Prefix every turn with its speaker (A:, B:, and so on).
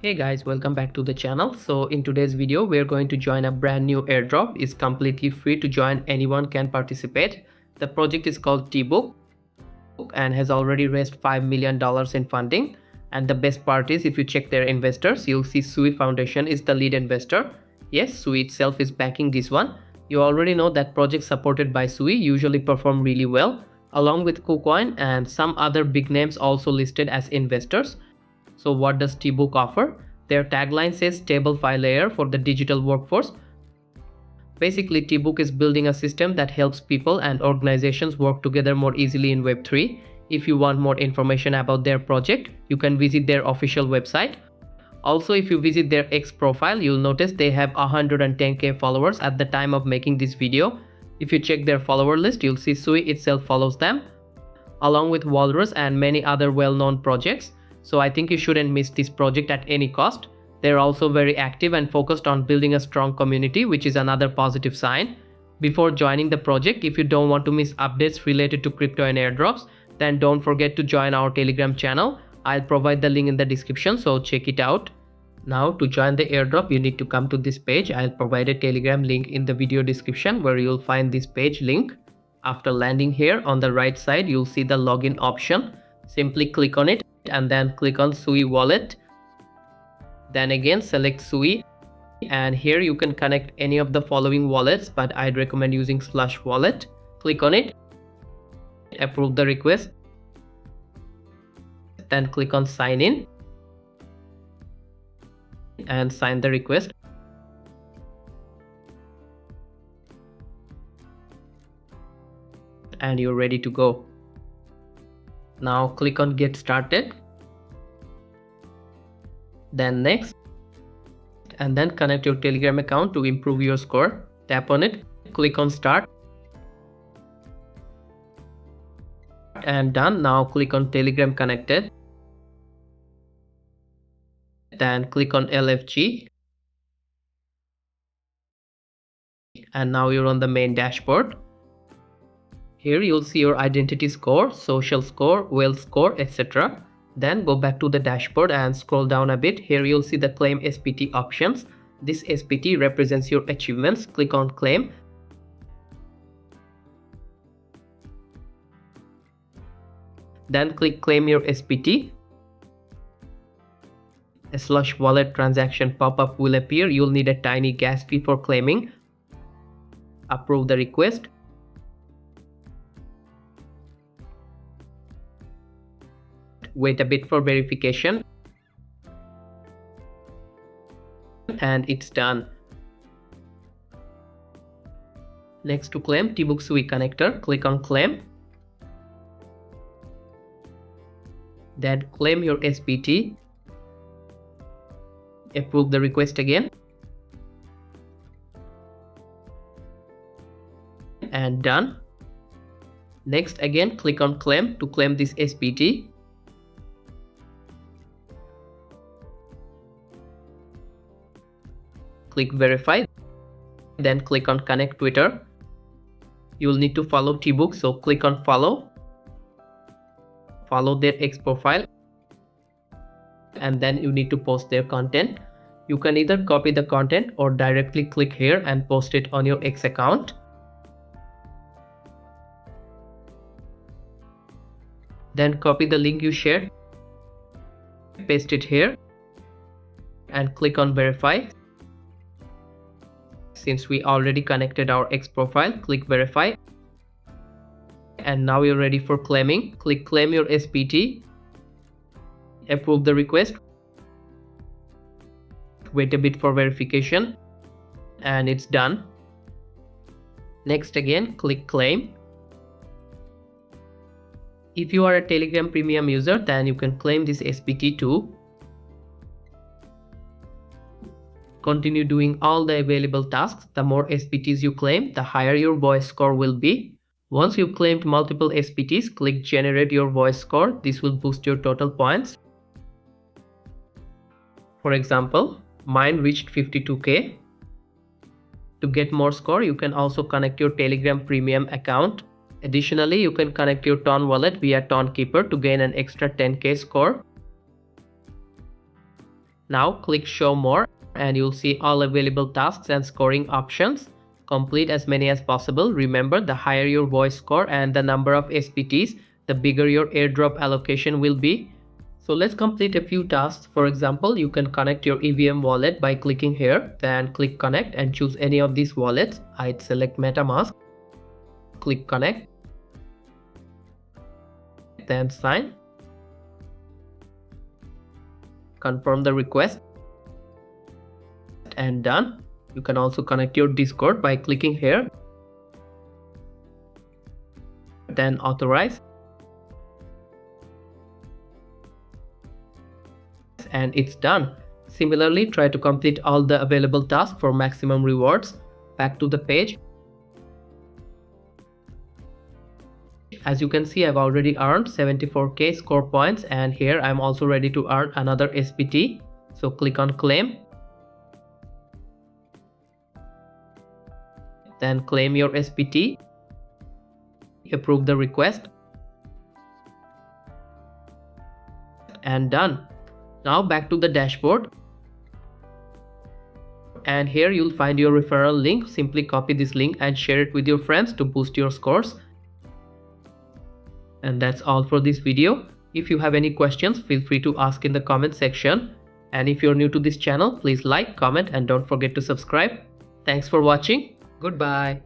A: Hey guys, welcome back to the channel. So in today's video we're going to join a brand new airdrop. It's completely free to join, anyone can participate. The project is called TBook and has already raised $5 million in funding. And the best part is, if you check their investors, you'll see Sui Foundation is the lead investor. Yes, Sui itself is backing this one. You already know that projects supported by Sui usually perform really well, along with KuCoin and some other big names also listed as investors. So what does TBook offer? Their tagline says stable file layer for the digital workforce. Basically, TBook is building a system that helps people and organizations work together more easily in Web3. If you want more information about their project, you can visit their official website. Also, if you visit their X profile, you'll notice they have 110k followers at the time of making this video. If you check their follower list, you'll see Sui itself follows them, along with Walrus and many other well-known projects. So I think you shouldn't miss this project at any cost. They're also very active and focused on building a strong community, which is another positive sign. Before joining the project, if you don't want to miss updates related to crypto and airdrops, then don't forget to join our Telegram channel. I'll provide the link in the description, so check it out. Now to join the airdrop, you need to come to this page. I'll provide a Telegram link in the video description where you'll find this page link. After landing here, on the right side, you'll see the login option. Simply click on it and then click on Sui wallet. Then again select Sui, and here you can connect any of the following wallets, but I'd recommend using Slush wallet. Click on it, approve the request, then click on sign in and sign the request. And you're ready to go. Now click on get started, then next, and then connect your Telegram account to improve your score. Tap on it, click on start, and done. Now click on Telegram connected, then click on LFG, and now you're on the main dashboard. Here you'll see your identity score, social score, wealth score, etc. Then go back to the dashboard and scroll down a bit. Here you'll see the claim SPT options. This SPT represents your achievements. Click on claim. Then click claim your SPT. A Slush wallet transaction pop-up will appear. You'll need a tiny gas fee for claiming. Approve the request. Wait a bit for verification, and it's done. Next, to claim TBook Sui connector, click on claim, then claim your SPT, approve the request again, and done. Next, again click on claim to claim this SPT. Click verify, then click on connect Twitter. You'll need to follow TBook, so click on follow. Follow their X profile, and then you need to post their content. You can either copy the content or directly click here and post it on your X account. Then copy the link you shared, paste it here, and click on verify. Since we already connected our X profile, click verify, and now you're ready for claiming. Click claim your SPT, approve the request, wait a bit for verification, and it's done. Next, again click claim. If you are a Telegram premium user, then you can claim this SPT too. Continue doing all the available tasks. The more SPTs you claim, the higher your voice score will be. Once you've claimed multiple SPTs, click generate your voice score. This will boost your total points. For example, mine reached 52k. To get more score, you can also connect your Telegram premium account. Additionally, you can connect your Ton wallet via Ton Keeper to gain an extra 10k score. Now click show more and you'll see all available tasks and scoring options. Complete as many as possible. Remember, the higher your voice score and the number of SPTs, the bigger your airdrop allocation will be. So let's complete a few tasks. For example, you can connect your EVM wallet by clicking here, then click connect and choose any of these wallets. I'd select MetaMask, click connect, then sign, confirm the request, and done. You can also connect your Discord by clicking here, then authorize, and it's done. Similarly, try to complete all the available tasks for maximum rewards. Back to the page. As you can see, I've already earned 74k score points, and here I'm also ready to earn another SPT. So click on claim, then claim your SPT, approve the request, and done. Now back to the dashboard, and here you'll find your referral link. Simply copy this link and share it with your friends to boost your scores. And that's all for this video. If you have any questions, feel free to ask in the comment section. And if you're new to this channel, please like, comment, and don't forget to subscribe. Thanks for watching. Goodbye.